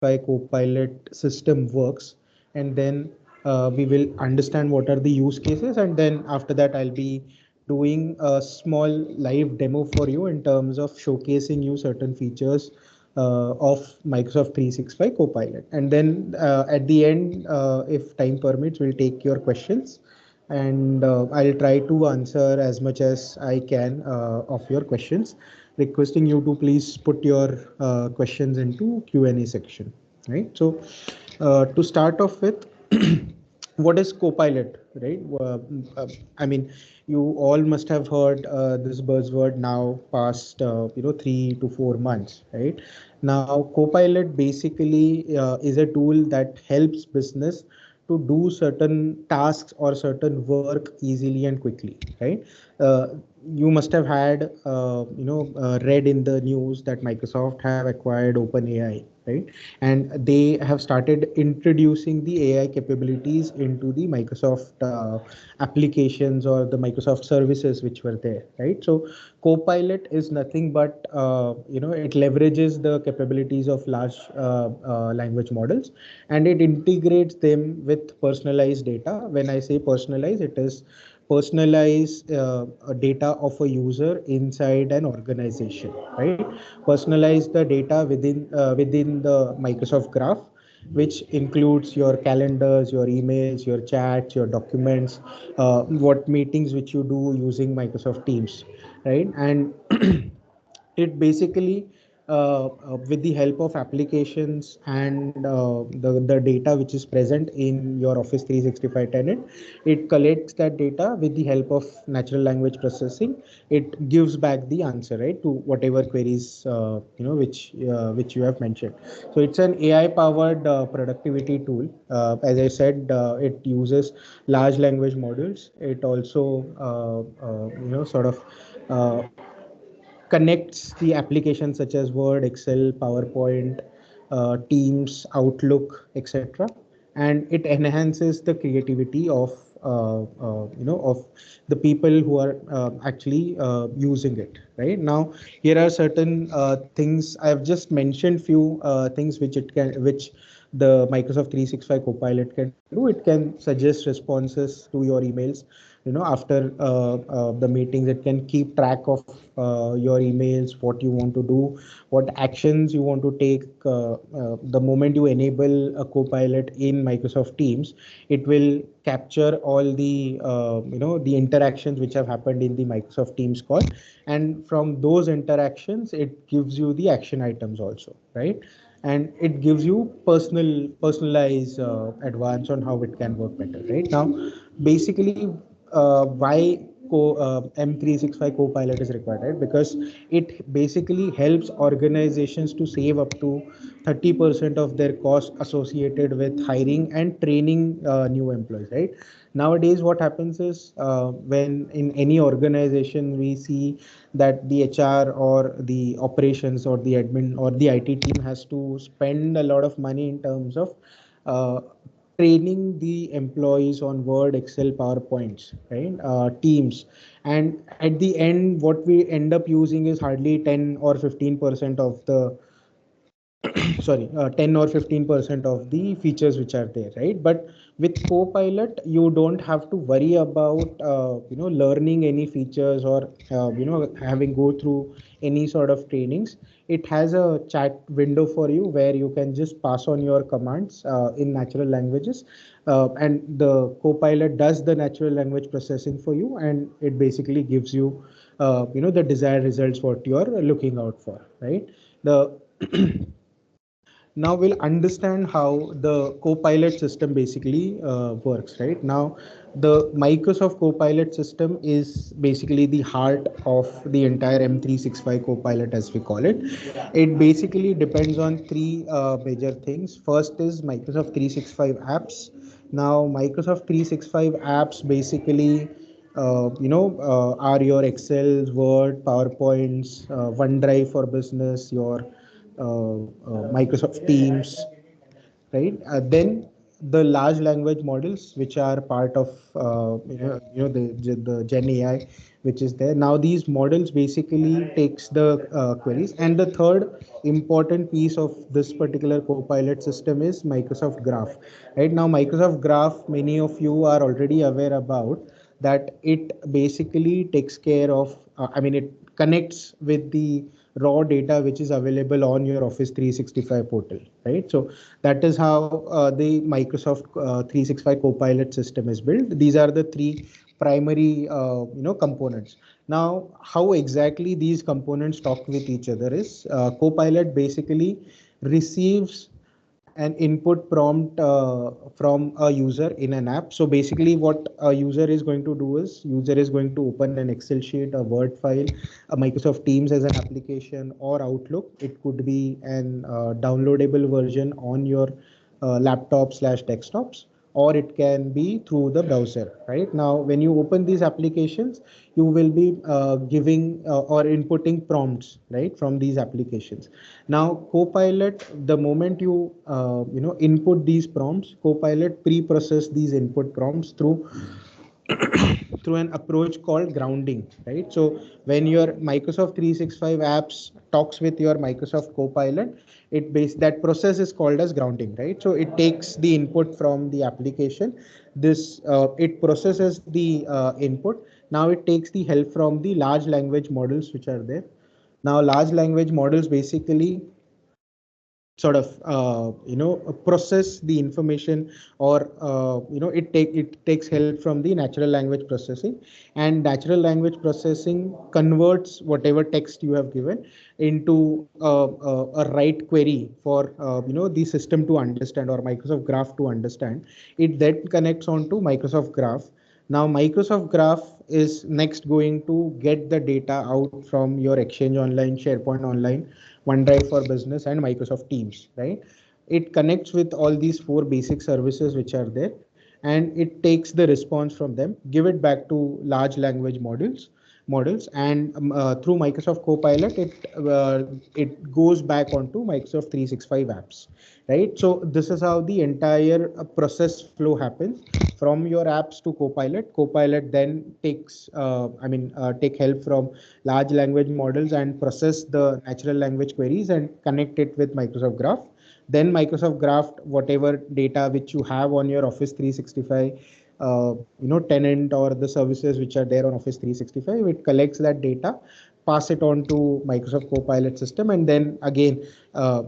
Copilot system works, and then we will understand what are the use cases, and then after that I'll be doing a small live demo for you in terms of showcasing you certain features of Microsoft 365 Copilot. And then at the end, if time permits, we'll take your questions, and I'll try to answer as much as I can of your questions, requesting you to please put your questions into Q&A section, right? So to start off with, what is Copilot, right? I mean, you all must have heard this buzzword now past 3 to 4 months, right? Now, Copilot basically is a tool that helps business to do certain tasks or certain work easily and quickly, right? uh, you must have had read in the news that Microsoft have acquired OpenAI, right? And they have started introducing the AI capabilities into the Microsoft applications or the Microsoft services which were there, right? So Copilot is nothing but it leverages the capabilities of large language models, and it integrates them with personalized data. When I say personalized, it is personalize data of a user inside an organization, right? Personalize the data within the Microsoft Graph, which includes your calendars, your emails, your chats, your documents, what meetings which you do using Microsoft Teams, right? And it basically with the help of applications and the data which is present in your Office 365 tenant, it collects that data with the help of natural language processing. It gives back the answer, right, to whatever queries which you have mentioned. So it's an AI powered productivity tool. As I said, it uses large language models. It also sort of uh, connects the applications such as Word, Excel, PowerPoint, Teams, Outlook, etc., and it enhances the creativity of the people who are actually using it. Right now, here are certain things I've just mentioned. Few things which the Microsoft 365 Copilot can do. It can suggest responses to your emails, after the meetings. It can keep track of your emails, what you want to do, what actions you want to take. The moment you enable a Copilot in Microsoft Teams, it will capture all the the interactions which have happened in the Microsoft Teams call, and from those interactions it gives you the action items also, right? And it gives you personalized advance on how it can work better. Right now, basically, why M365 Copilot is required, right? Because it basically helps organizations to save up to 30% of their cost associated with hiring and training new employees, right? Nowadays, what happens is when in any organization we see that the HR or the operations or the admin or the IT team has to spend a lot of money in terms of uh, training the employees on Word, Excel, PowerPoints, right? Teams. And at the end, what we end up using is hardly 10 or 15% of the 10 or 15% of the features which are there, right? But with Copilot, you don't have to worry about learning any features or having go through any sort of trainings. It has a chat window for you where you can just pass on your commands in natural languages, and the Copilot does the natural language processing for you, and it basically gives you the desired results what you are looking out for, right? The Now we'll understand how the Copilot system basically works. Right now, the Microsoft Copilot system is basically the heart of the entire M365 Copilot, as we call it. It basically depends on three major things. First is Microsoft 365 apps. Now, Microsoft 365 apps basically are your Excel, Word, PowerPoints, OneDrive for business, your Microsoft Teams, right? Then the large language models, which are part of the Gen AI, which is there now. These models basically takes the queries, and the third important piece of this particular Copilot system is Microsoft Graph. Right now, Microsoft Graph, many of you are already aware about that. It basically takes care of. It connects with the raw data which is available on your Office 365 portal, right? So that is how the Microsoft 365 Copilot system is built. These are the three primary components. Now, how exactly these components talk with each other is Copilot basically receives an input prompt from a user in an app. So basically what a user is going to do is user is going to open an Excel sheet, a Word file, a Microsoft Teams as an application, or Outlook. It could be an downloadable version on your laptop slash desktops, or it can be through the browser. Right now, when you open these applications, you will be giving or inputting prompts, right, from these applications. Now, Copilot, the moment you input these prompts, Copilot pre-process these input prompts through an approach called grounding, right? So when your Microsoft 365 apps talks with your Microsoft Copilot, that process is called as grounding, right? So it takes the input from the application. This it processes the input. Now it takes the help from the large language models which are there. Now large language models basically sort of process the information, or it takes help from the natural language processing, and natural language processing converts whatever text you have given into a right query for the system to understand, or Microsoft Graph to understand. It then connects on to Microsoft Graph. Now Microsoft Graph is next going to get the data out from your Exchange Online, SharePoint Online, OneDrive for Business, and Microsoft Teams, right? It connects with all these four basic services which are there, and it takes the response from them, give it back to large language models, and through Microsoft Copilot, it goes back onto Microsoft 365 apps, right? So this is how the entire process flow happens from your apps to Copilot. Copilot then take help from large language models and process the natural language queries and connect it with Microsoft Graph. Then Microsoft Graph, whatever data which you have on your Office 365 tenant, or the services which are there on Office 365, it collects that data, pass it on to Microsoft Copilot system, and then again,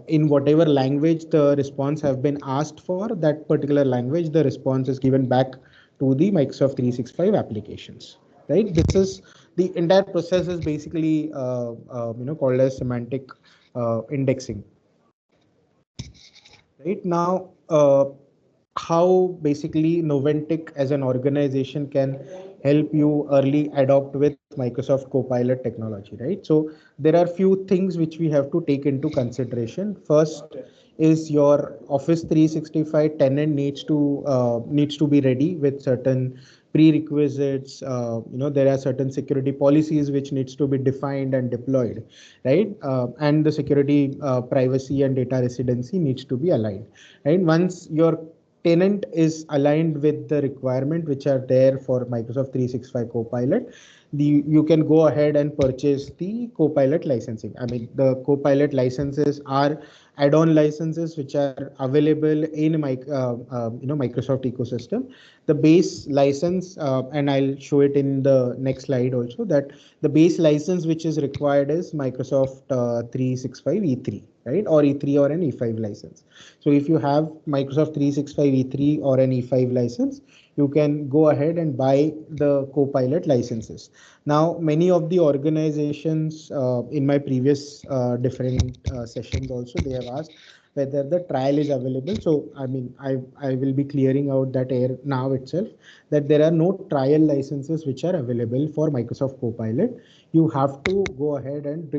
in whatever language the response have been asked for, that particular language, the response is given back to the Microsoft 365 applications. Right? This is the entire process is basically called as semantic indexing. Right now, how basically Noventiq as an organization can help you early adopt with Microsoft Copilot technology, right? So there are few things which we have to take into consideration. First is your Office 365 tenant needs to be ready with certain prerequisites. There are certain security policies which needs to be defined and deployed, right? And the security, privacy, and data residency needs to be aligned, right? Once your tenant is aligned with the requirement which are there for Microsoft 365 Copilot, you can go ahead and purchase the Copilot licensing. I mean, the Copilot licenses are add-on licenses which are available in Microsoft ecosystem. The base license, and I'll show it in the next slide also, that the base license which is required is Microsoft 365 E3, right, or E3 or an E5 license. So if you have Microsoft 365 E3 or an E5 license, you can go ahead and buy the Copilot licenses. Now, many of the organizations in my previous different sessions also, they have asked whether the trial is available. So, I will be clearing out that air now itself, that there are no trial licenses which are available for Microsoft Copilot. You have to go ahead and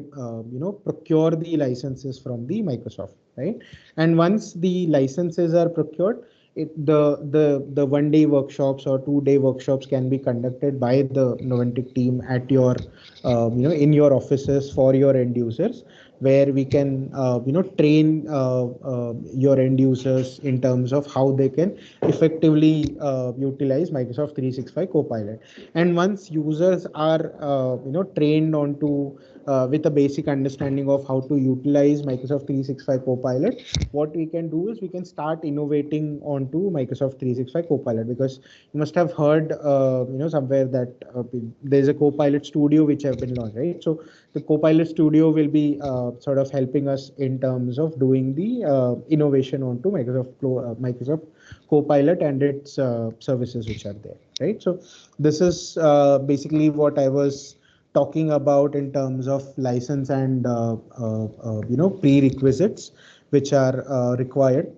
procure the licenses from the Microsoft, right? And once the licenses are procured, the 1 day workshops or 2 day workshops can be conducted by the Noventiq team at your in your offices for your end users where we can train your end users in terms of how they can effectively utilize Microsoft 365 Copilot. And once users are trained onto with a basic understanding of how to utilize Microsoft 365 Copilot, what we can do is we can start innovating onto Microsoft 365 Copilot, because you must have heard somewhere that there's a Copilot Studio which have been launched, right? So the Copilot Studio will be sort of helping us in terms of doing the innovation onto Microsoft Copilot and its services which are there, right? So this is basically what I was talking about in terms of license and prerequisites which are required.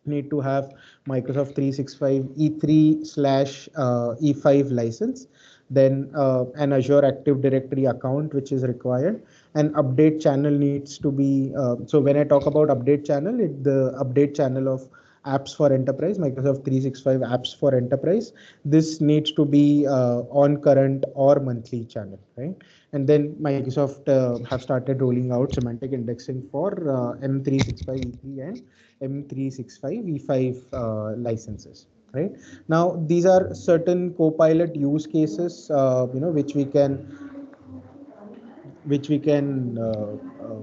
Need to have Microsoft 365 E3 slash E5 license, then an Azure Active Directory account which is required. An update channel needs to be, so when I talk about update channel, the update channel of apps for enterprise, Microsoft 365 apps for enterprise, this needs to be on current or monthly channel, right? And then Microsoft have started rolling out semantic indexing for M365 E3 and M365 E5 licenses, right? Now these are certain Copilot use cases which we can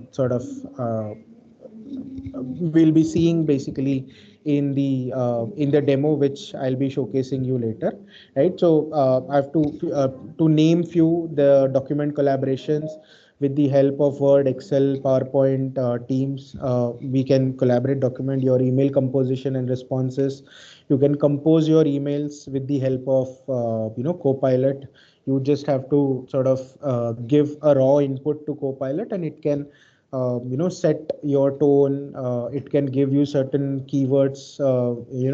sort of we'll be seeing basically in the demo which I'll be showcasing you later, right? So I have to name few the document collaborations with the help of Word, Excel, PowerPoint, Teams. We can collaborate, document your email composition and responses. You can compose your emails with the help of Copilot. You just have to sort of give a raw input to Copilot, and it can set your tone. It can give you certain keywords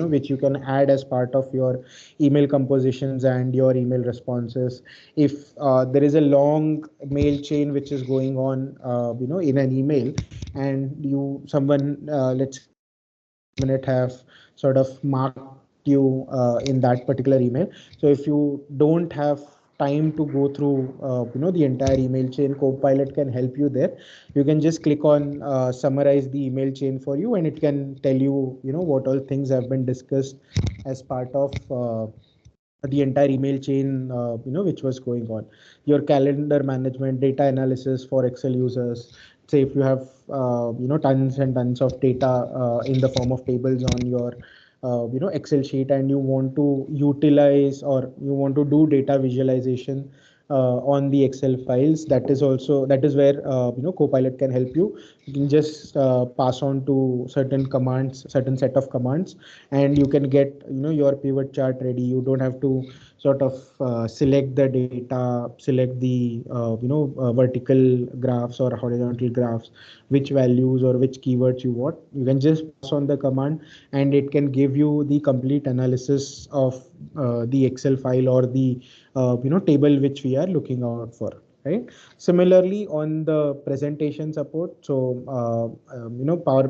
which you can add as part of your email compositions and your email responses. If there is a long mail chain which is going on in an email, and you someone let's say someone last minute have sort of marked you in that particular email. So if you don't have time to go through the entire email chain, Copilot can help you there. You can just click on summarize the email chain for you, and it can tell you what all things have been discussed as part of the entire email chain which was going on. Your calendar management, data analysis for Excel users. Say if you have tons and tons of data in the form of tables on your Excel sheet, and you want to utilize or you want to do data visualization on the Excel files, that is where Copilot can help you. You can just pass on to certain set of commands, and you can get your pivot chart ready. You don't have to sort of select the data, select the vertical graphs or horizontal graphs, which values or which keywords you want. You can just pass on the command, and it can give you the complete analysis of the Excel file or the table which we are looking out for, right? Similarly, on the presentation support, so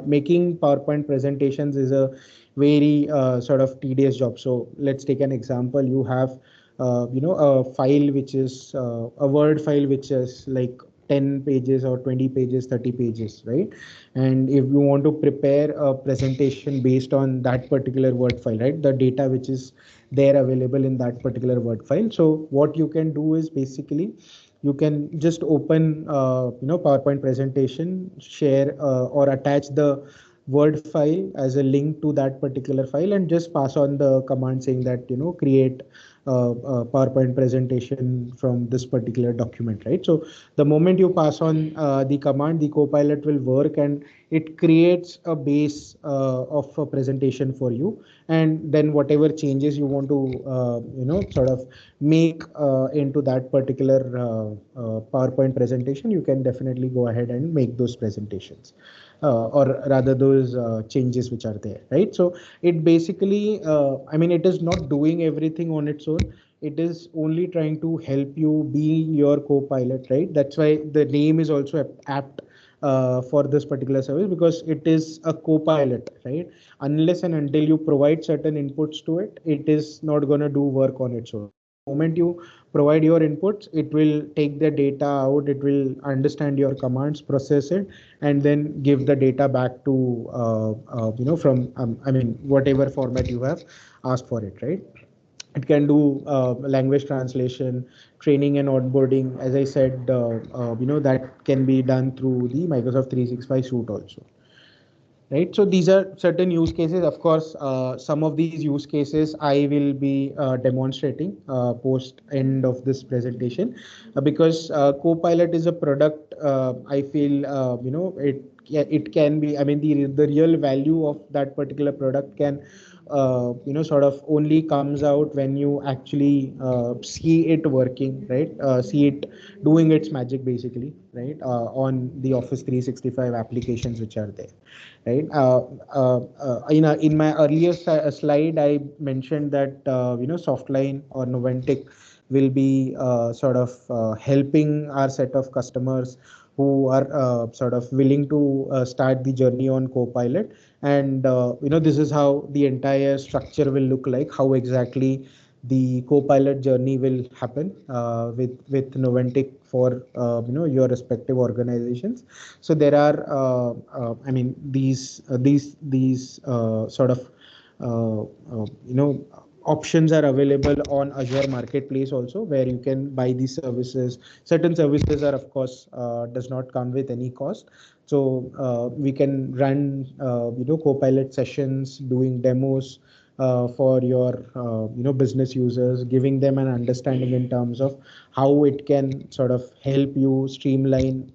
making PowerPoint presentations is a very sort of tedious job. So let's take an example. You have a file which is a Word file which is like 10 pages or 20 pages, 30 pages, right? And if you want to prepare a presentation based on that particular Word file, right, the data which is there available in that particular Word file. So what you can do is basically you can just open PowerPoint presentation, share or attach the Word file as a link to that particular file, and just pass on the command saying that create PowerPoint presentation from this particular document, right? So the moment you pass on the command, the Copilot will work, and it creates a base of a presentation for you. And then whatever changes you want to sort of make into that particular PowerPoint presentation, you can definitely go ahead and make those presentations, or rather those changes which are there, right? So it basically I mean, it is not doing everything on its own. It is only trying to help you be your co-pilot, right? That's why the name is also apt for this particular service, because it is a co-pilot, right? Unless and until you provide certain inputs to it, it is not going to do work on its own. moment you provide your inputs, it will take the data out, it will understand your commands, process it, and then give the data back to from I mean whatever format you have asked for it, right? It can do language translation, training and onboarding. As I said, that can be done through the Microsoft 365 suite also, right? So these are certain use cases. Of course, some of these use cases I will be demonstrating post end of this presentation, because Copilot is a product. I feel it can be. I mean, the real value of that particular product can sort of only comes out when you actually see it working, right? See it doing its magic, basically, right? On the Office 365 applications which are there, right? In my earlier slide, I mentioned that Softline or Noventiq will be sort of helping our set of customers who are sort of willing to start the journey on Copilot. And this is how the entire structure will look like, how exactly the Copilot journey will happen with Noventiq for your respective organizations. So there are I mean these sort of options are available on Azure Marketplace also, where you can buy these services. Certain services are, of course, does not come with any cost. So we can run Copilot sessions, doing demos for your business users, giving them an understanding in terms of how it can sort of help you streamline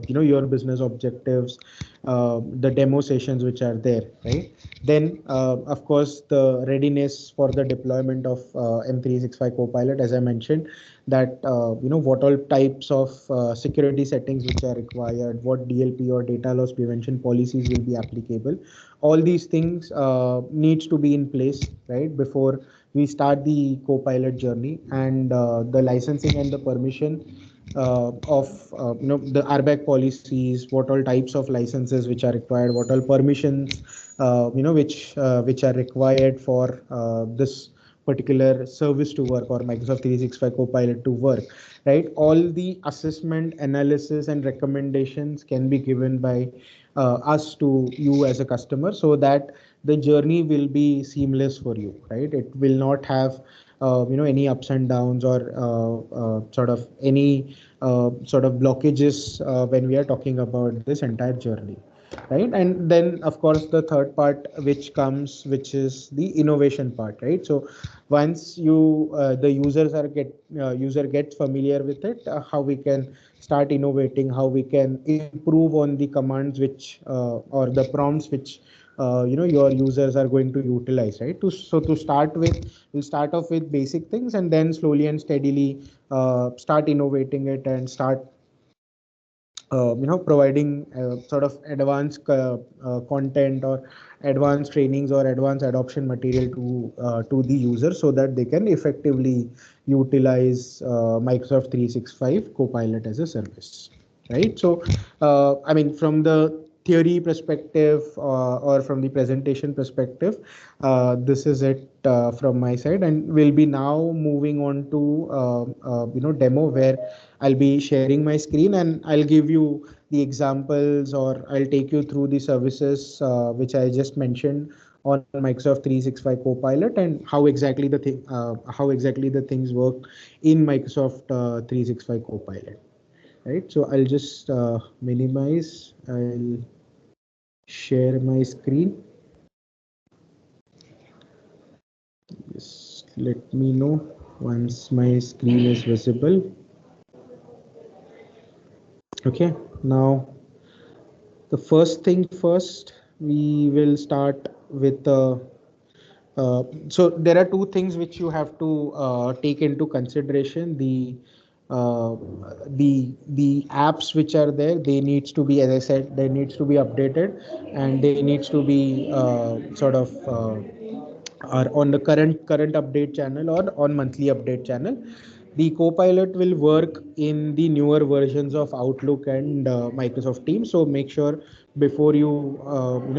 your business objectives, the demo sessions which are there, right? Then of course the readiness for the deployment of M365 Copilot, as I mentioned, that what all types of security settings which are required, what DLP or data loss prevention policies will be applicable. All these things needs to be in place, right, before we start the Copilot journey. And the licensing and the permission of the RBAC policies, what all types of licenses which are required, what all permissions which are required for this particular service to work, or Microsoft 365 Copilot to work, right? All the assessment, analysis, and recommendations can be given by us to you as a customer, so that the journey will be seamless for you, right? It will not have any ups and downs, or sort of any sort of blockages when we are talking about this entire journey, right? And then of course the third part which comes, which is the innovation part, right? So once the users are get user gets familiar with it, how we can start innovating, how we can improve on the commands which or the prompts which your users are going to utilize, right? To start with, we'll start off with basic things, and then slowly and steadily start innovating it, and start providing sort of advanced content, or advanced trainings, or advanced adoption material to the user, so that they can effectively utilize Microsoft 365 Copilot as a service, right? So I mean, from the theory perspective, or from the presentation perspective, this is it from my side, and we'll be now moving on to demo, where I'll be sharing my screen, and I'll give you the examples, or I'll take you through the services which I just mentioned on Microsoft 365 Copilot, and how exactly the things work in Microsoft 365 Copilot, right? So I'll just minimize. I'll share my screen. Just let me know once my screen is visible. Okay, now the first thing first, we will start with the so there are two things which you have to take into consideration. Uh, the apps which are there, they needs to be, as I said, they needs to be updated, and they needs to be sort of are on the current update channel, or on monthly update channel. The Copilot will work in the newer versions of Outlook and Microsoft Teams. So make sure before you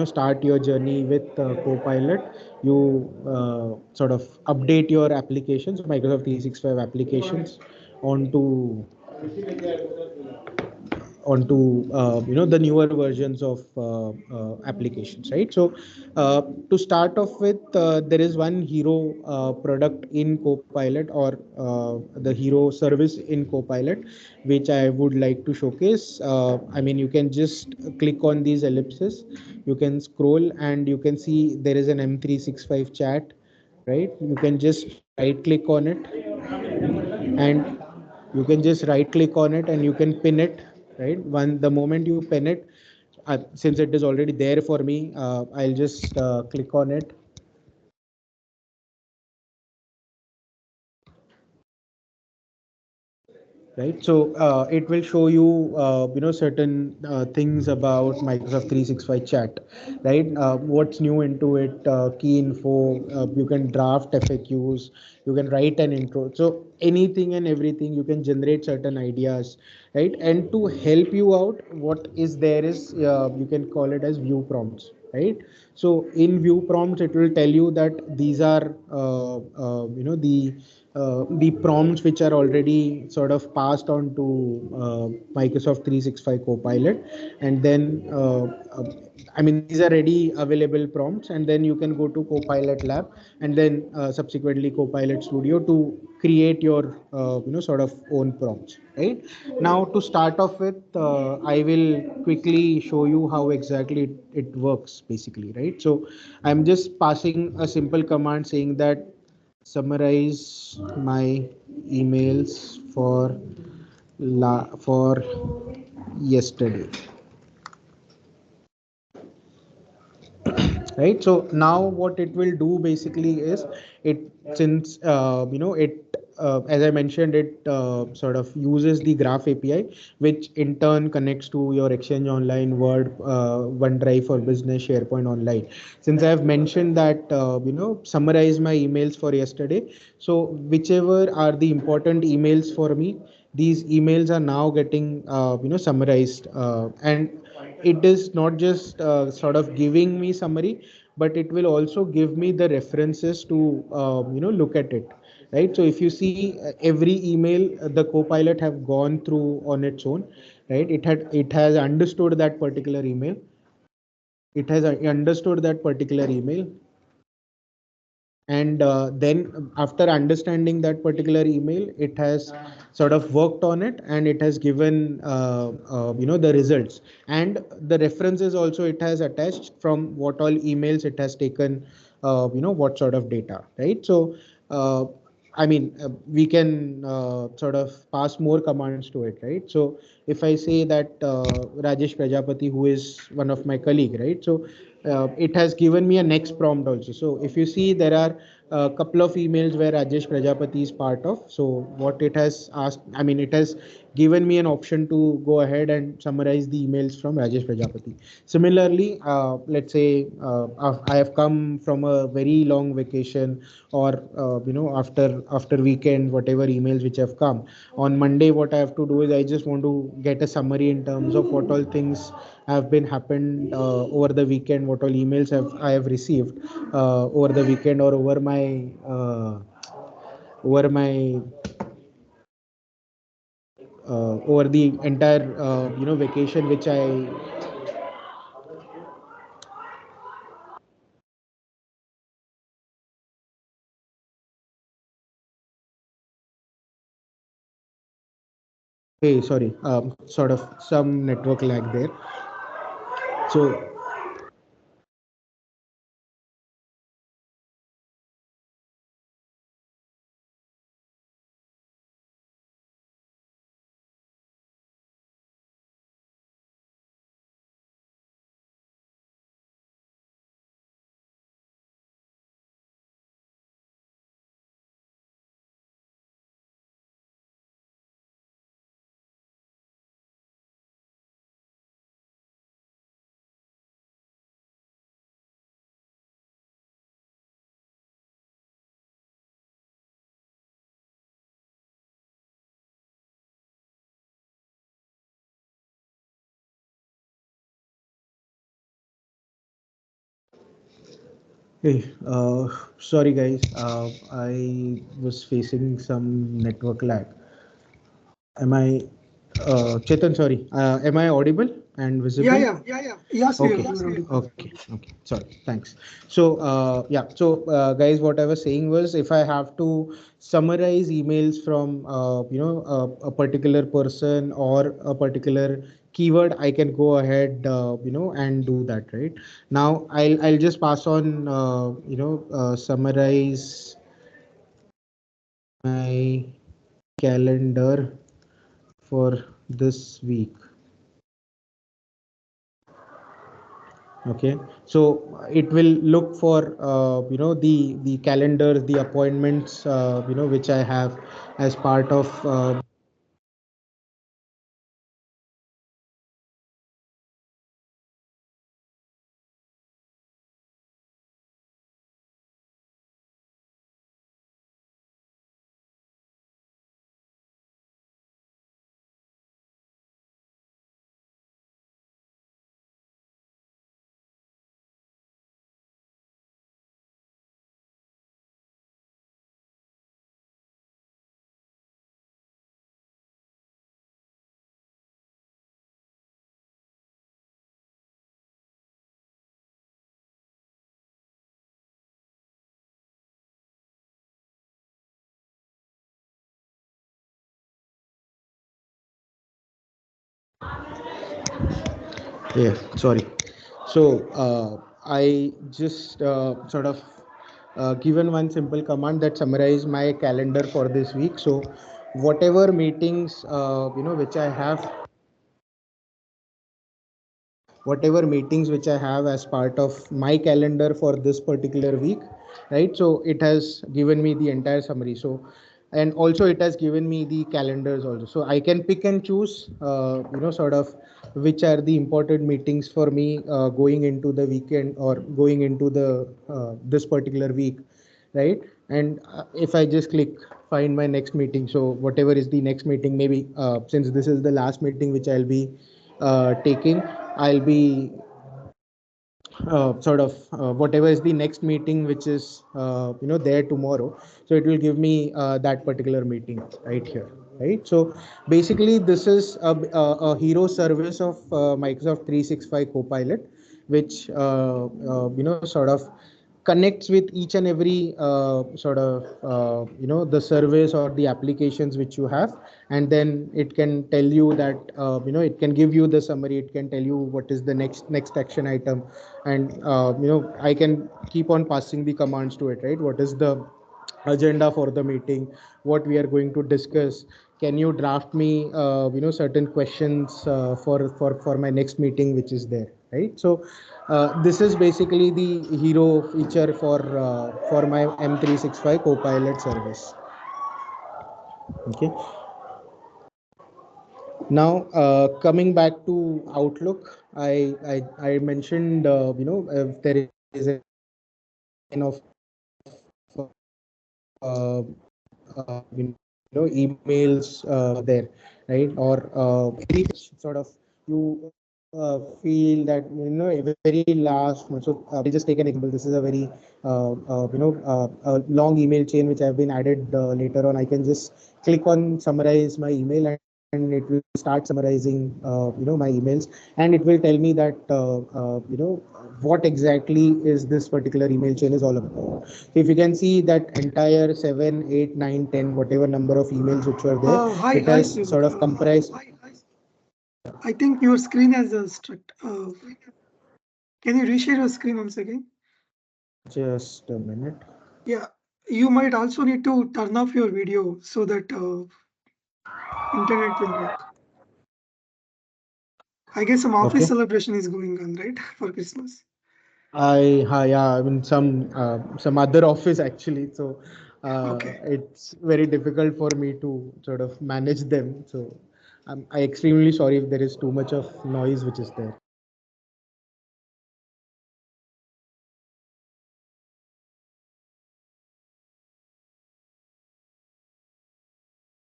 start your journey with Copilot, you sort of update your applications, Microsoft 365 applications, onto the newer versions of applications, right? So to start off with, there is one hero product in Copilot, or the hero service in Copilot, which I would like to showcase. I mean, you can just click on these ellipses, you can scroll, and you can see there is an M365 chat, right? You can just right click on it, and you can just right click on it and you can pin it, right? One the moment you pin it, since it is already there for me, I'll just click on it, right? So it will show you certain things about Microsoft 365 chat, right? What's new into it, key info, you can draft FAQs, you can write an intro, so anything and everything, you can generate certain ideas, right? And to help you out, what is there is, you can call it as view prompts, right? So in view prompts, it will tell you that these are the prompts which are already sort of passed on to Microsoft 365 Copilot, and then I mean, these are ready available prompts, and then you can go to Copilot Lab, and then subsequently Copilot Studio to create your sort of own prompts, right? Now to start off with, I will quickly show you how exactly it works basically, right? So I'm just passing a simple command saying that summarize my emails for yesterday, right? So now what it will do basically is, it since it as I mentioned, it sort of uses the graph API, which in turn connects to your Exchange Online, Word, OneDrive for Business, SharePoint Online. Since I have mentioned that summarize my emails for yesterday, so whichever are the important emails for me, these emails are now getting summarized, and it is not just sort of giving me summary, but it will also give me the references to look at it, right? So if you see, every email the Copilot have gone through on its own, right? It has understood that particular email, it has understood that particular email, and then after understanding that particular email, it has sort of worked on it, and it has given the results, and the references also it has attached, from what all emails it has taken, what sort of data, right? So uh, I mean, we can sort of pass more commands to it, right? So if I say that Rajesh Prajapati, who is one of my colleague, right? So it has given me a next prompt also. So if you see, there are a couple of emails where Rajesh Prajapati is part of. So what it has asked, I mean, it has given me an option to go ahead and summarize the emails from Rajesh Prajapati. Similarly, let's say I have come from a very long vacation, or after weekend, whatever emails which have come on Monday, what I have to do is, I just want to get a summary in terms of what all things have been happened over the weekend, what all emails have I have received over the weekend, or over my over the entire vacation which I. Hey, sorry, sort of some network lag there. So Hey, sorry guys, I was facing some network lag. Am I, Chetan, sorry, am I audible and Yeah, visible? yeah. Yes, Okay, you're audible. okay, sorry, thanks. So, yeah, so guys, what I was saying was if I have to summarize emails from, a particular person or a particular keyword, I can go ahead, and do that, right? Now, I'll just pass on, summarize my calendar for this week. Okay, so it will look for the calendars, the appointments which I have as part of yeah, sorry. So I just sort of given one simple command that summarize my calendar for this week. So whatever meetings which I have, whatever meetings which I have as part of my calendar for this particular week, right? So it has given me the entire summary. So, and also it has given me the calendars also. So I can pick and choose, sort of which are the important meetings for me going into the weekend or going into the this particular week, right? And if I just click find my next meeting, so whatever is the next meeting, maybe since this is the last meeting which I'll be taking, I'll be sort of whatever is the next meeting which is there tomorrow, so it will give me that particular meeting right here, right? So basically this is a hero service of Microsoft 365 Copilot, which sort of connects with each and every sort of the service or the applications which you have, and then it can tell you that it can give you the summary, it can tell you what is the next action item, and I can keep on passing the commands to it, right? What is the agenda for the meeting, what we are going to discuss, can you draft me certain questions for my next meeting which is there, right? So this is basically the hero feature for my M365 Copilot service. Okay, now coming back to Outlook, I mentioned if there is any line of emails there, right? Or sort of you feel that a very last one. So I'll just take an example. This is a very a long email chain which have been added later on. I can just click on summarize my email, and it will start summarizing my emails, and it will tell me that what exactly is this particular email chain is all about. So if you can see that entire 7, 8, 9, 10, whatever number of emails which were there, Hi, it hi, has Shiv. sort of comprised. I think your screen has a struck. Can you reshare your screen once again? Just a minute. Yeah, you might also need to turn off your video so that internet will work. I guess some office Okay. celebration is going on, right, for Christmas. Yeah, I mean some other office actually. So Okay. it's very difficult for me to sort of manage them. So I extremely sorry if there is too much of noise which is there.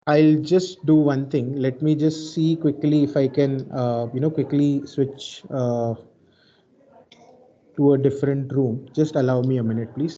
I'll just do one thing. Let me just see quickly if I can quickly switch to a different room. Just allow me a minute, please.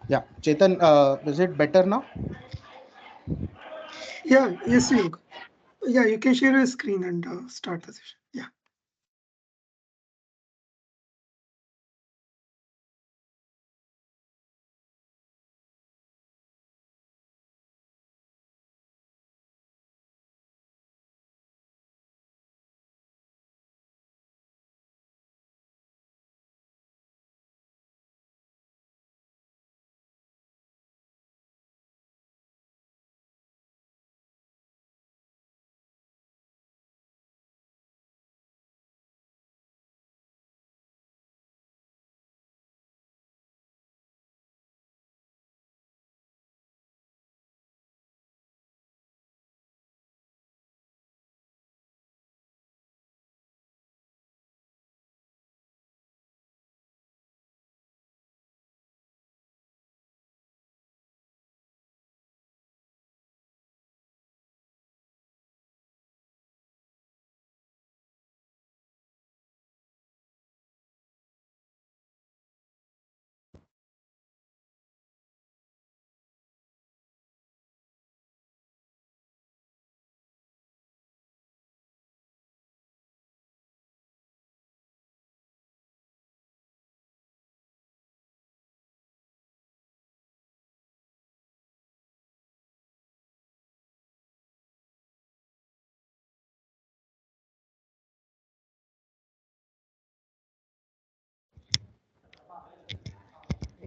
Yeah, Chetan, is it better now? Yeah, yes, Yog. Yeah, you can share your screen and start the session. Yeah.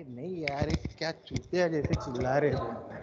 नहीं यार, ये क्या चूतिया जैसे चिल्ला रहे थे.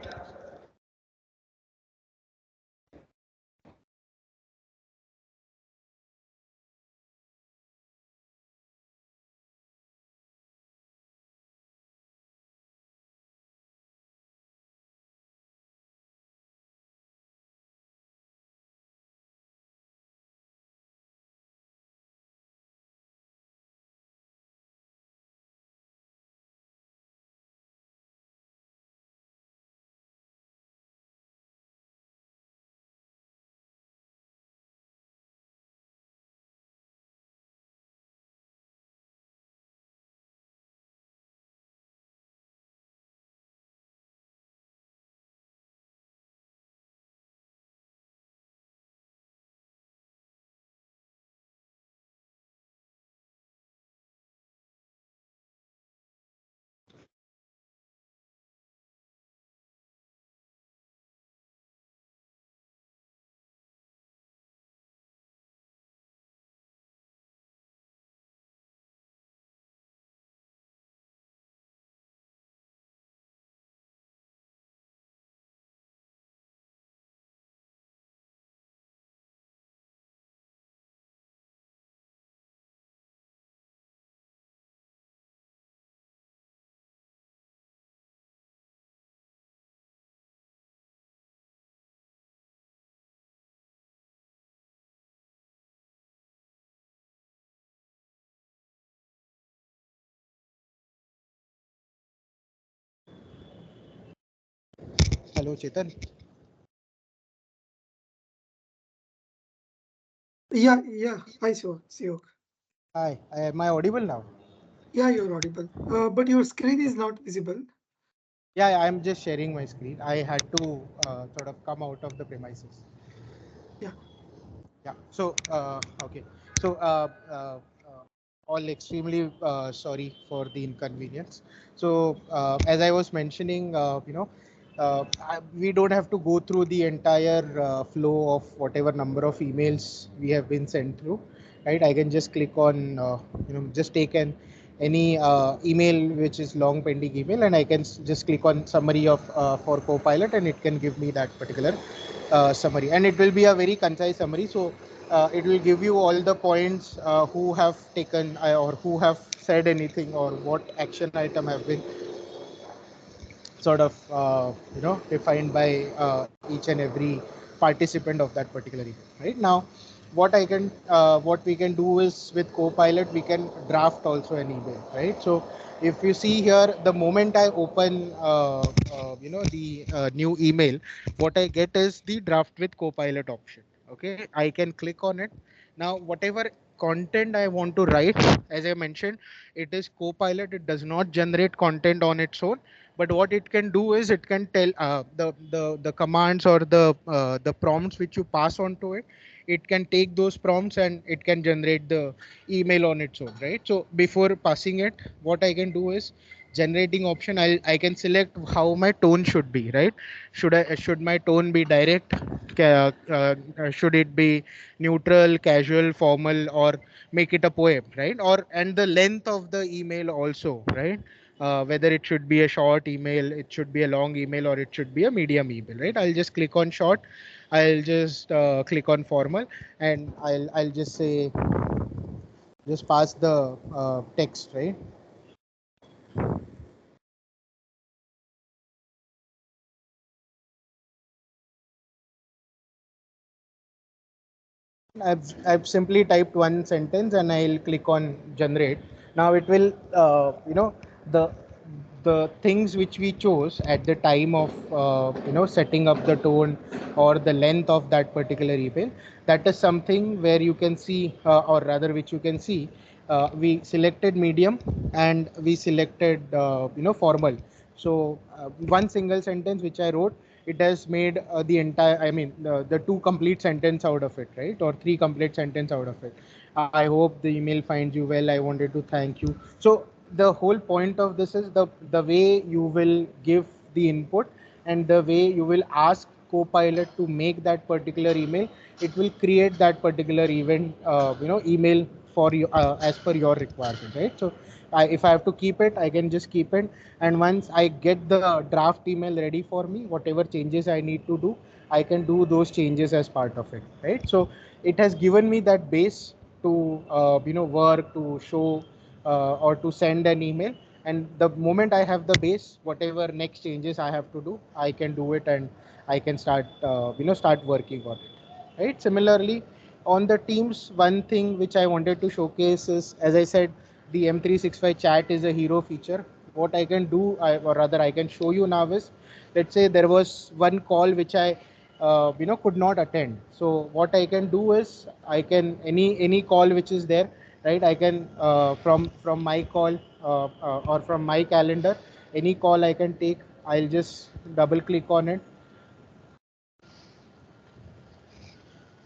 Hello, Chetan. Yeah, yeah. Hi, Yog. Hi, am I audible now? Yeah, you're audible. But your screen is not visible. Yeah, I'm just sharing my screen. I had to sort of come out of the premises. Yeah. Yeah. So, okay. So, all extremely sorry for the inconvenience. So, as I was mentioning, we don't have to go through the entire flow of whatever number of emails we have been sent through, right? I can just click on, just take an any email which is long pending email, and I can just click on summary of for Copilot, and it can give me that particular summary, and it will be a very concise summary. So it will give you all the points who have taken or who have said anything or what action item have been sort of defined by each and every participant of that particular event. Right now, what we can do is with Copilot we can draft also an email. Right. So if you see here, the moment I open the new email, what I get is the draft with Copilot option. Okay, I can click on it. Now whatever content I want to write, as I mentioned, it is Copilot, it does not generate content on its own, but what it can do is it can tell the commands or the prompts which you pass on to it. It can take those prompts and it can generate the email on its own, right? So before passing it, what I can do is generating option. I can select how my tone should be, right? Should my tone be direct, should it be neutral, casual, formal, or make it a poem, right? Or and the length of the email also, right? Whether it should be a short email, it should be a long email, or it should be a medium email, right? I'll just click on short. I'll just click on formal, and I'll just say, just pass the text, right? I've simply typed one sentence and I'll click on generate. Now it will, the the things which we chose at the time of setting up the tone or the length of that particular email. That is something where you can see, or rather, which you can see. We selected medium and we selected formal. So one single sentence which I wrote, it has made the entire, I mean the two complete sentence out of it, right? Or three complete sentence out of it. I hope the email finds you well, I wanted to thank you. So the whole point of this is the way you will give the input and the way you will ask Copilot to make that particular email. It will create that particular event email for you as per your requirement, right? So if I have to keep it, I can just keep it, and once I get the draft email ready for me, whatever changes I need to do, I can do those changes as part of it, right? So it has given me that base to work, to show, or to send an email. And the moment I have the base, whatever next changes I have to do, I can do it, and I can start start working on it, right? Similarly, on the Teams, one thing which I wanted to showcase is, as I said, the M365 chat is a hero feature. What I can do, or rather I can show you now is, let's say there was one call which I could not attend. So what I can do is, I can, any call which is there, right? I can from my call, or from my calendar, any call I can take. I'll just double click on it,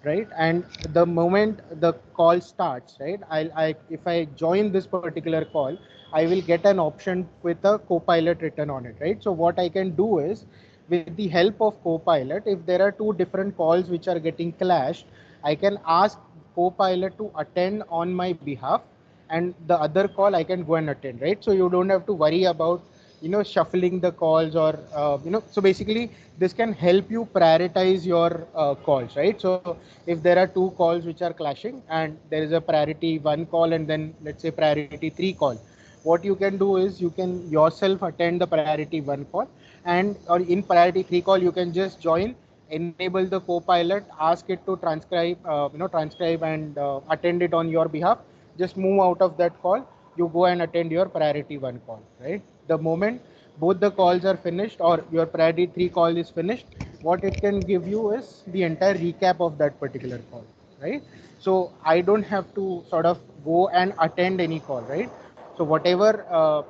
right? And the moment the call starts, right, I if I join this particular call, I will get an option with a Copilot written on it, right? So what I can do is, with the help of Copilot, if there are two different calls which are getting clashed, I can ask Copilot to attend on my behalf, and the other call I can go and attend, right? So you don't have to worry about shuffling the calls, or so basically this can help you prioritize your calls, right? So if there are two calls which are clashing and there is a priority one call and then let's say priority three call, what you can do is you can yourself attend the priority one call, and or in priority three call you can just join, enable the Copilot, ask it to transcribe and attend it on your behalf. Just move out of that call, you go and attend your priority one call, right? The moment both the calls are finished or your priority three call is finished, what it can give you is the entire recap of that particular call, right? So I don't have to sort of go and attend any call, right? So whatever,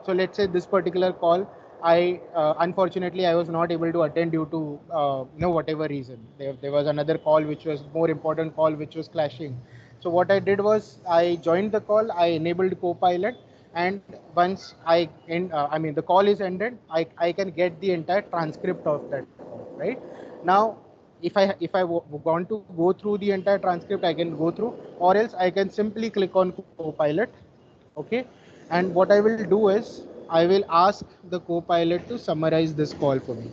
so let's say this particular call, I unfortunately I was not able to attend due to whatever reason. There was another call which was more important call which was clashing. So what I did was I joined the call, I enabled Copilot, and once I mean the call is ended, I can get the entire transcript of that call, right? Now, if I want to go through the entire transcript, I can go through, or else I can simply click on Copilot, okay? And what I will do is I will ask the Copilot to summarize this call for me.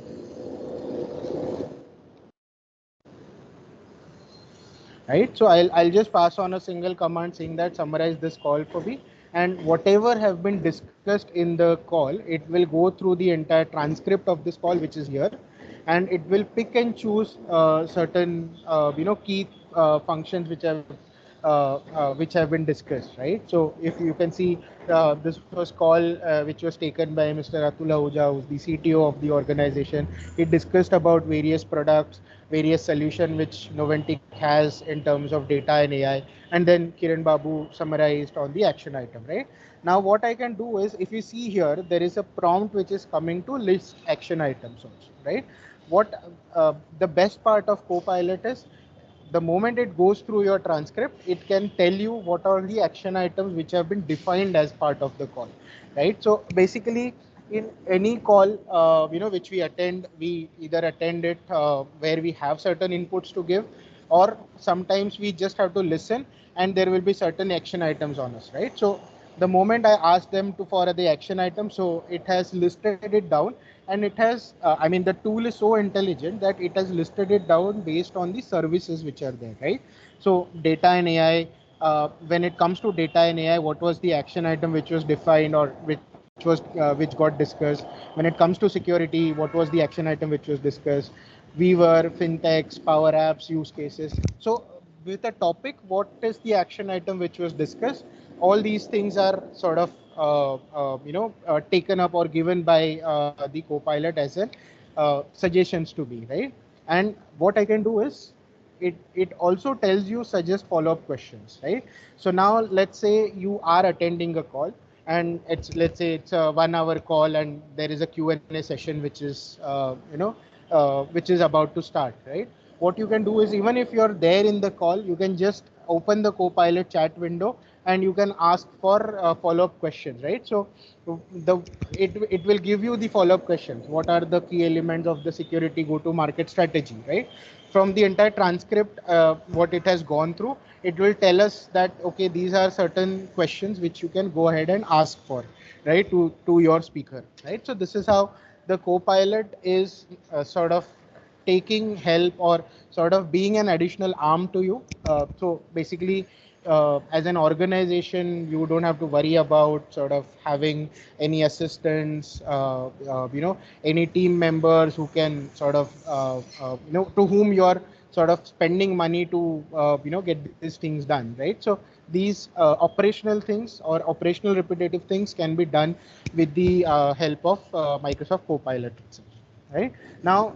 Right, so I'll just pass on a single command saying that summarize this call for me, and whatever have been discussed in the call, it will go through the entire transcript of this call, which is here, and it will pick and choose certain key functions which have been discussed, right? So if you can see, this was call which was taken by Mr. Atul Ahuja, who's the CTO of the organization. He discussed about various products, various solution which Noventiq has in terms of data and AI, and then Kiran Babu summarized on the action item, right? Now what I can do is, if you see here, there is a prompt which is coming to list action items also, right? What the best part of Copilot is, the moment it goes through your transcript, it can tell you what are the action items which have been defined as part of the call, right? So basically, in any call which we attend, we either attend it where we have certain inputs to give, or sometimes we just have to listen, and there will be certain action items on us, right? So the moment I ask them to for the action item, so it has listed it down, and it has I mean, the tool is so intelligent that it has listed it down based on the services which are there, right? So data and AI, when it comes to data and AI, what was the action item which was defined, or which got discussed? When it comes to security, what was the action item which was discussed? Weaver, fintechs, power apps, use cases. So with a topic, what is the action item which was discussed? All these things are sort of taken up or given by the Copilot as an suggestions to be, right? And what I can do is, it also tells you suggest follow-up questions, right? So now let's say you are attending a call, and let's say it's a 1 hour call, and there is a Q&A session which is which is about to start, right? What you can do is, even if you're there in the call, you can just open the Copilot chat window, and you can ask for follow-up questions, right? So the it will give you the follow-up questions. What are the key elements of the security go-to-market strategy, right? From the entire transcript, what it has gone through, it will tell us that, okay, these are certain questions which you can go ahead and ask for, right, to your speaker, right? So this is how the Copilot is sort of taking help, or sort of being an additional arm to you. So basically, as an organization, you don't have to worry about sort of having any assistants, any team members who can sort of, to whom you're sort of spending money to, get these things done, right? So these operational things or operational repetitive things can be done with the help of Microsoft Copilot itself. Right now,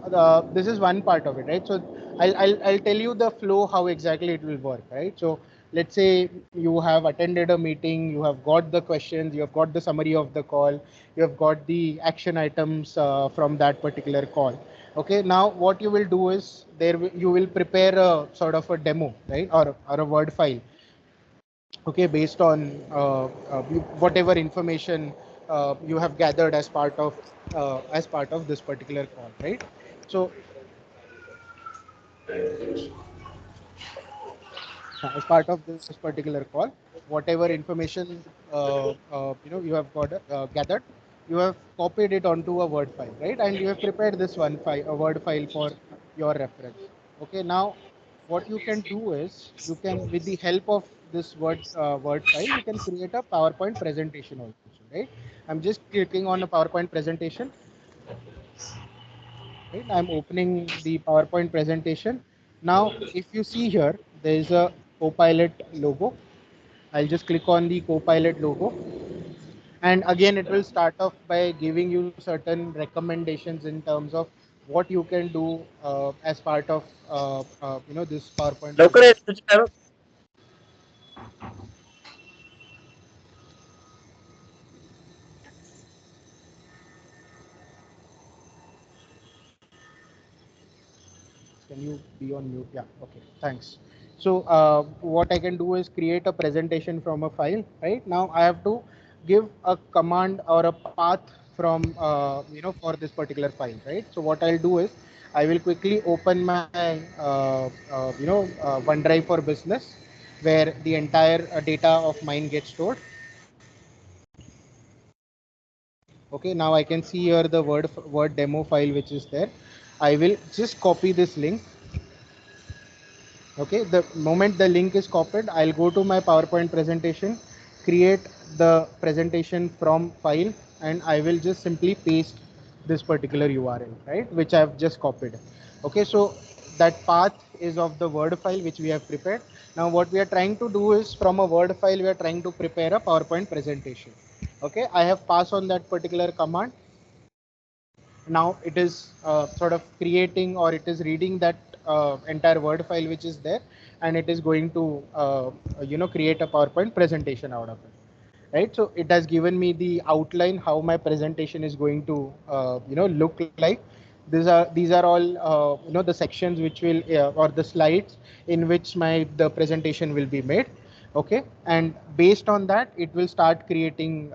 this is one part of it, right? So I'll tell you the flow, how exactly it will work, right? So let's say you have attended a meeting, you have got the questions, you have got the summary of the call, you have got the action items from that particular call. Okay, now what you will do is, you will prepare a sort of a demo, right, or a word file, okay, based on whatever information you have gathered as part of this particular call, right? So as part of this particular call, whatever information you have got gathered, you have copied it onto a word file, right? And you have prepared this one file, a word file for your reference. Okay, now what you can do is, you can, with the help of this word file, you can create a PowerPoint presentation also, right? I'm just clicking on a PowerPoint presentation, right? I'm opening the PowerPoint presentation. Now, if you see here, there is a Copilot logo. I'll just click on the Copilot logo. And again, it will start off by giving you certain recommendations in terms of what you can do as part of this PowerPoint लवकर presentation. यायचं काय? Can you be on mute? Yeah. Okay. Thanks. So what I can do is create a presentation from a file. Right now, I have to give a command or a path from for this particular file. Right. So what I'll do is I will quickly open my OneDrive for Business, where the entire data of mine gets stored. Okay, now I can see here the word demo file which is there. I will just copy this link. Okay, the moment the link is copied, I'll go to my PowerPoint presentation, create the presentation from file, and I will just simply paste this particular URL, right, which I've just copied. Okay, so that path is of the Word file which we have prepared. Now what we are trying to do is, from a Word file we are trying to prepare a PowerPoint presentation. Okay, I have passed on that particular command. Now it is sort of creating, or it is reading that entire Word file which is there, and it is going to create a PowerPoint presentation out of it. Right, so it has given me the outline how my presentation is going to look like. These are all the sections which will or the slides in which the presentation will be made. Okay, and based on that it will start creating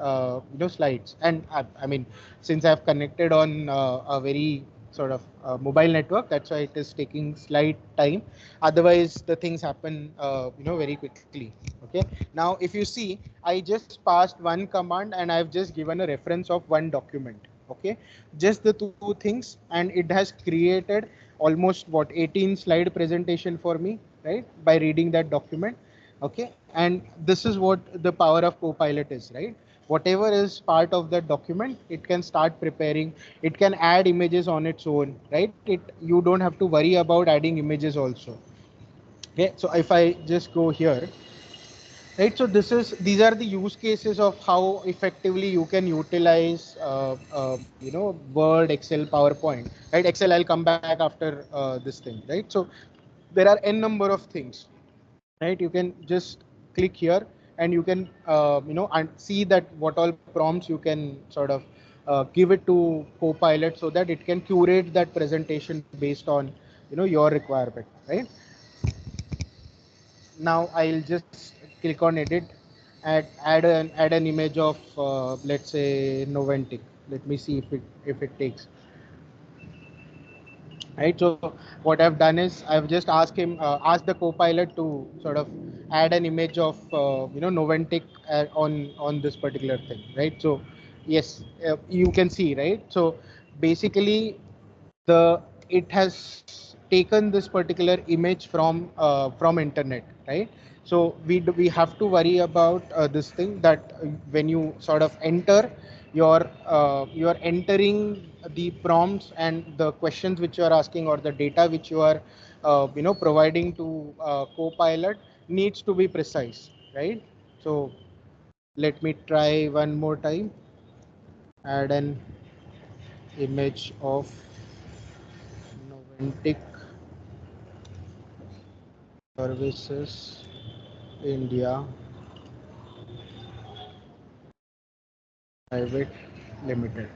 slides. And I mean, since I've connected on a very sort of mobile network, that's why it is taking slight time. Otherwise the things happen very quickly. Okay, now if you see, I just passed one command and I've just given a reference of one document. Okay, just the two things, and it has created almost what 18 slide presentation for me, right, by reading that document. Okay, and this is what the power of Copilot is, right? Whatever is part of that document, it can start preparing. It can add images on its own, right? You don't have to worry about adding images also. Okay, so if I just go here, right, so these are the use cases of how effectively you can utilize Word, Excel, PowerPoint. Right, Excel I'll come back after this thing. Right, so there are n number of things. Right, you can just click here and you can and see that what all prompts you can sort of give it to Copilot, so that it can curate that presentation based on your requirement. Right, now I'll just click on edit, add an image of let's say Noventiq. Let me see if it takes. Right, so what I've done is I've just asked the Copilot to sort of add an image of Noventiq on this particular thing. Right, so yes, you can see, right? So basically the it has taken this particular image from internet, right? So we have to worry about this thing, that when you sort of enter you're entering the prompts and the questions which you are asking, or the data which you are providing to Copilot, needs to be precise, right? So let me try one more time. Add an image of Noventiq Services India Private Limited.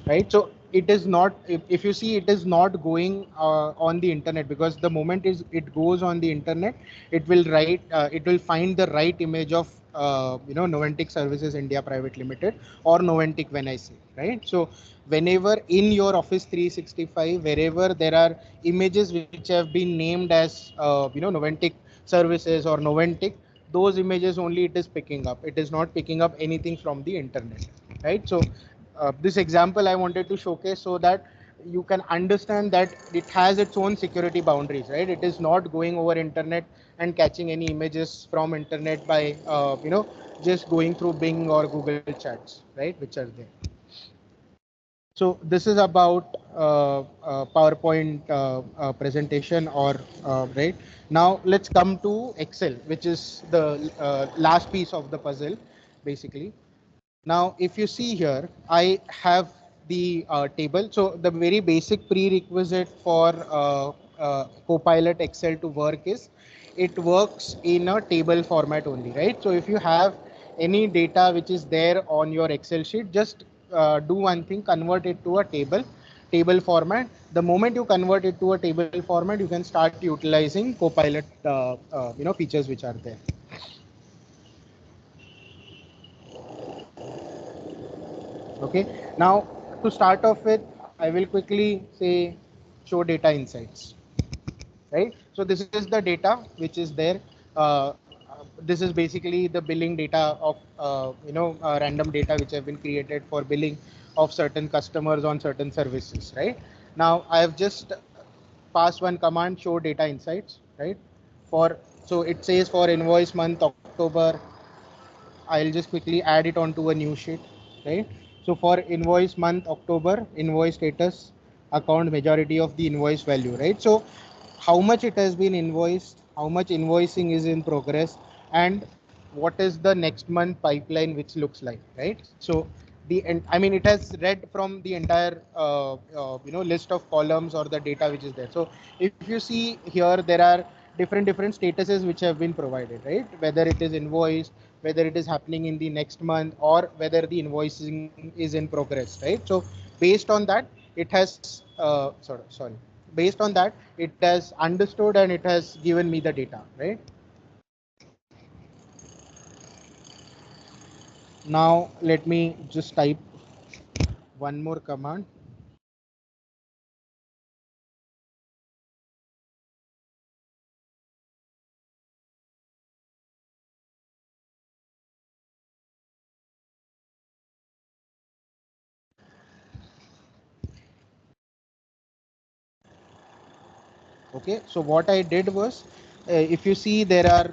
Right, so it is not, if you see, it is not going on the internet, because the moment it goes on the internet, it will find the right image of Noventiq Services India Private Limited, or Noventiq when I say, right? So whenever in your Office 365, wherever there are images which have been named as Noventiq Services or Noventiq, those images only it is picking up. It is not picking up anything from the internet. Right, so this example I wanted to showcase, so that you can understand that it has its own security boundaries. Right, it is not going over internet and catching any images from internet by just going through Bing or Google Chats, right, which are there. So this is about PowerPoint presentation, or right. Now let's come to Excel, which is the last piece of the puzzle, basically. Now, if you see here, I have the table. So the very basic prerequisite for Copilot Excel to work is it works in a table format only, right? So if you have any data which is there on your Excel sheet, just do one thing, convert it to a table, table format. The moment you convert it to a table format, you can start utilizing Copilot, features which are there. Okay. Now, to start off with, I will quickly say show data insights. Right. So this is the data which is there. This is basically the billing data of random data which have been created for billing of certain customers on certain services. Right. Now I have just passed one command, show data insights. Right. For so it says for invoice month October, I'll just quickly add it onto a new sheet, right? So for invoice month October, invoice status, account majority of the invoice value, right? So how much it has been invoiced, how much invoicing is in progress, and what is the next month pipeline which looks like, right? So I mean, it has read from the entire list of columns or the data which is there. So if you see here, there are different statuses which have been provided, right? Whether it is invoice, whether it is happening in the next month, or whether the invoicing is in progress, right? So based on that, it has based on that, it has understood and it has given me the data, right? Now let me just type one more command. Okay, so what I did was, if you see, there are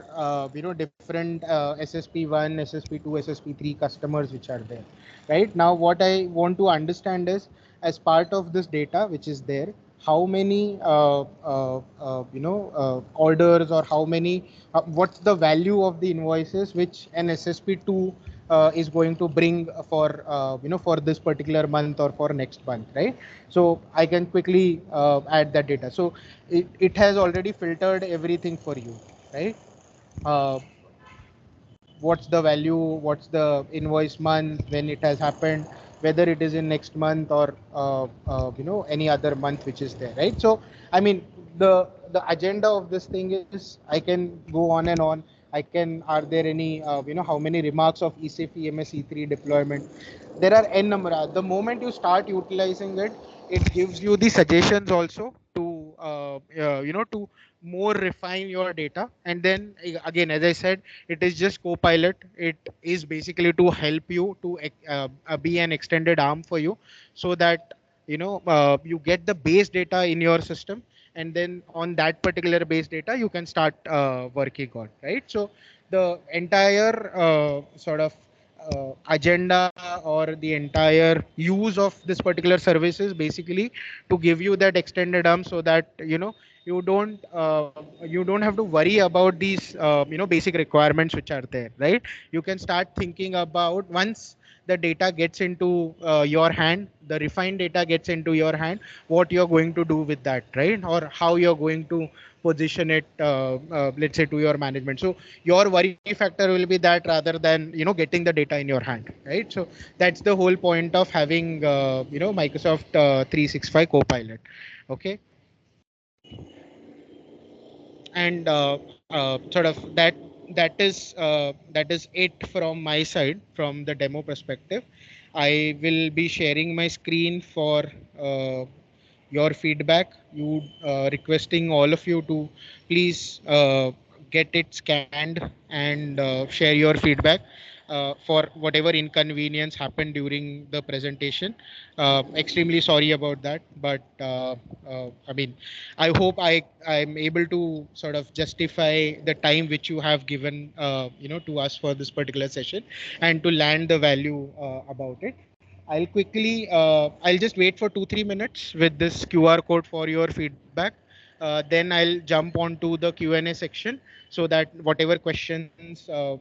different SSP1, SSP2, SSP3 customers which are there. Right now, what I want to understand is, as part of this data which is there, how many orders, or how many what's the value of the invoices which an SSP2 is going to bring for for this particular month or for next month, right? So I can quickly add that data. So it has already filtered everything for you, right? uh, what's the value, what's the invoice month, when it has happened, whether it is in next month or any other month which is there, right? So I mean, the agenda of this thing is, I can go on and on. I can, are there any how many remarks of ECP EMS E3 deployment? There are n number. The moment you start utilizing it, it gives you the suggestions also to to more refine your data. And then again, as I said, it is just Copilot. It is basically to help you to be an extended arm for you, so that you get the base data in your system, and then on that particular base data you can start working on, right? So the entire agenda, or the entire use of this particular service is basically to give you that extended arm, so that you don't you don't have to worry about these basic requirements which are there, right? You can start thinking about, once the data gets into your hand, the refined data gets into your hand, what you're going to do with that, right? Or how you're going to position it, let's say, to your management. So your worry factor will be that, rather than getting the data in your hand, right? So that's the whole point of having Microsoft 365 Copilot. Okay. And that is it from my side, from the demo perspective. I will be sharing my screen for uh, your feedback. You requesting all of you to please get it scanned and share your feedback for whatever inconvenience happened during the presentation. Extremely sorry about that, but I mean, I hope I'm able to sort of justify the time which you have given to us for this particular session, and to land the value about it. I'll just wait for 2-3 minutes with this QR code for your feedback. Then I'll jump onto the Q&A section, so that whatever questions, or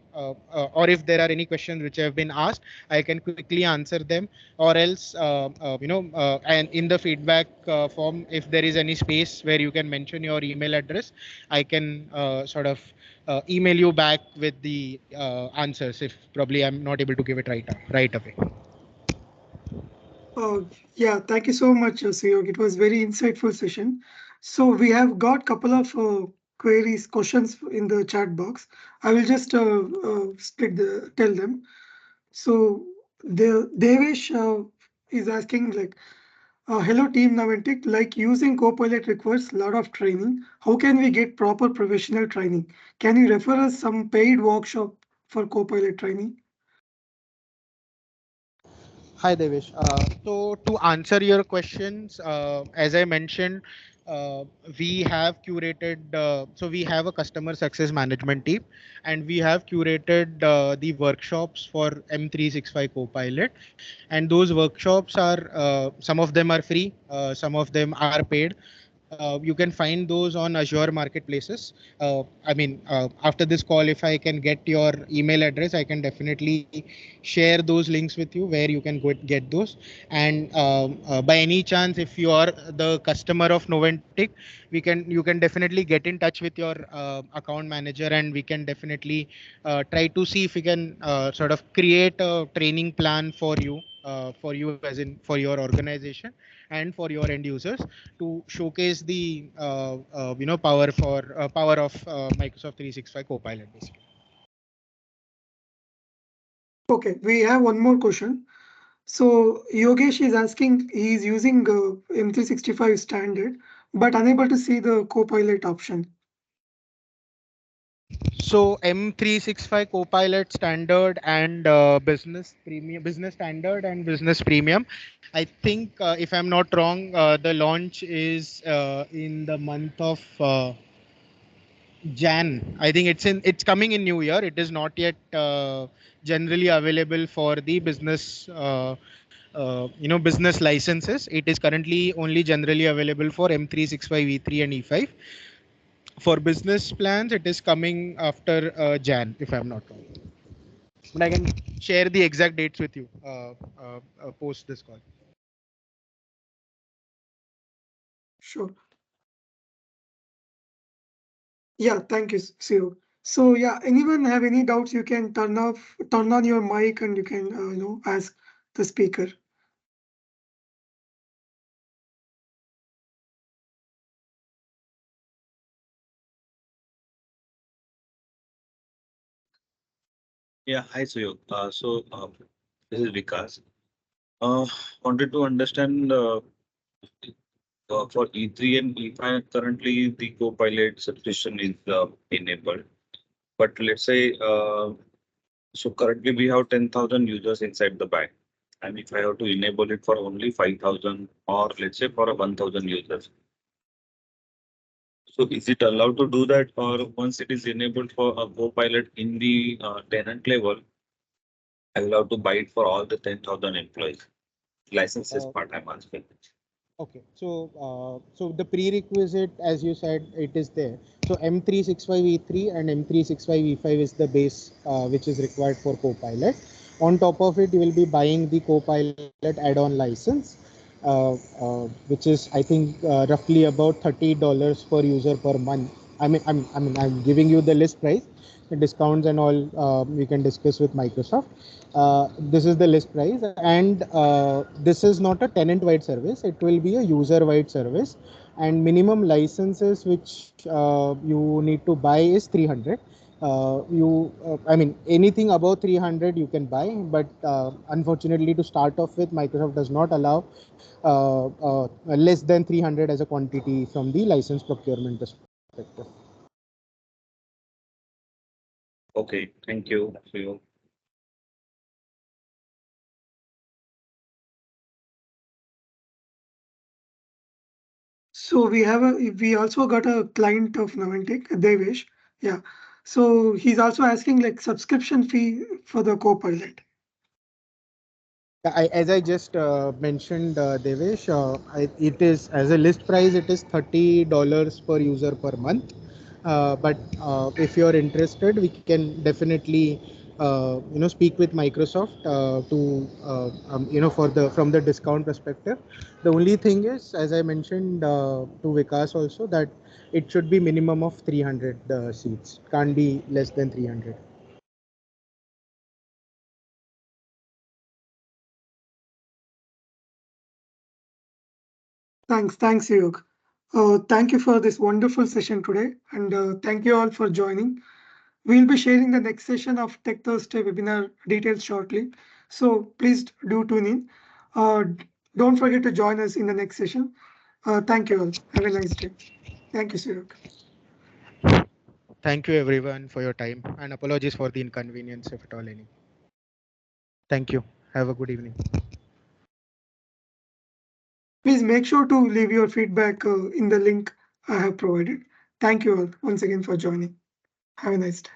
if there are any questions which have been asked, I can quickly answer them. Or else, and in the feedback form, if there is any space where you can mention your email address, I can email you back with the answers, if probably I'm not able to give it right away. Uh, yeah, thank you so much, Suyog. It was very insightful session. So we have got couple of queries, questions in the chat box. I will just tell them. So the Devesh is asking like, hello team Noventiq, like using Copilot requires a lot of training. How can we get proper professional training? Can you refer us some paid workshop for Copilot training? Hi Devesh. So to answer your questions, as I mentioned, uh, we have curated. So we have a customer success management team, and we have curated the workshops for M365 Copilot. And those workshops are some of them are free, some of them are paid. You can find those on Azure marketplaces. After this call, if I can get your email address, I can definitely share those links with you where you can go get those. And by any chance, if you are the customer of Noventiq, you can definitely get in touch with your account manager, and we can definitely try to see if we can sort of create a training plan for you as in for your organization and for your end users to showcase the power of Microsoft 365 Copilot basically. Okay, we have one more question. So Yogesh is asking, he is using M365 standard, but unable to see the Copilot option. So M365 Copilot Standard and Business Standard and Business Premium. I think if I'm not wrong, the launch is in the month of Jan. I think it's coming in New Year. It is not yet generally available for the business. Business licenses. It is currently only generally available for M365 E3 and E5. For business plans, it is coming after Jan, if I'm not wrong. But I can share the exact dates with you post this call. Sure. Yeah, thank you, Suyog. So yeah, anyone have any doubts, you can turn on your mic and you can ask the speaker. Yeah, hi Suyog. This is Vikas. Uh, Wanted to understand for E3 and E5 currently the Copilot subscription is enabled. But let's say so currently we have 10,000 users inside the bank, and if I have to enable it for only 5,000 or let's say for a 1,000 users, so is it allowed to do that, or once it is enabled for a Copilot in the tenant level, I will have to buy it for all the 10,000 employees? Licenses Uh, part I'm asking. Okay, so the prerequisite, as you said, it is there. So M365 E3 and M365 E5 is the base which is required for Copilot. On top of it, you will be buying the Copilot add-on license, which is I think roughly about $30 per user per month. I'm giving you the list price, the discounts and all. We can discuss with Microsoft. This is the list price, and this is not a tenant wide service, it will be a user wide service, and minimum licenses which you need to buy is 300. Anything above 300 you can buy, but unfortunately, to start off with, Microsoft does not allow less than 300 as a quantity from the license procurement perspective. Okay, thank you. See you. So we also got a client of Noventiq, Devesh. Yeah. So he's also asking like subscription fee for the Copilot. As I just mentioned, Devesh, it is as a list price, it is $30 per user per month. But if you are interested, we can definitely, speak with Microsoft to, for the from the discount perspective. The only thing is, as I mentioned to Vikas also, that it should be minimum of 300 seats. Can't be less than 300. Thanks, Yog. Thank you for this wonderful session today, and thank you all for joining. We'll be sharing the next session of Tech Thursday webinar details shortly, so please do tune in. Don't forget to join us in the next session. Thank you all. Have a nice day. Thank you, Siruk. Thank you everyone for your time and apologies for the inconvenience if at all any. Thank you. Have a good evening. Please make sure to leave your feedback in the link I have provided. Thank you all once again for joining. Have a nice day.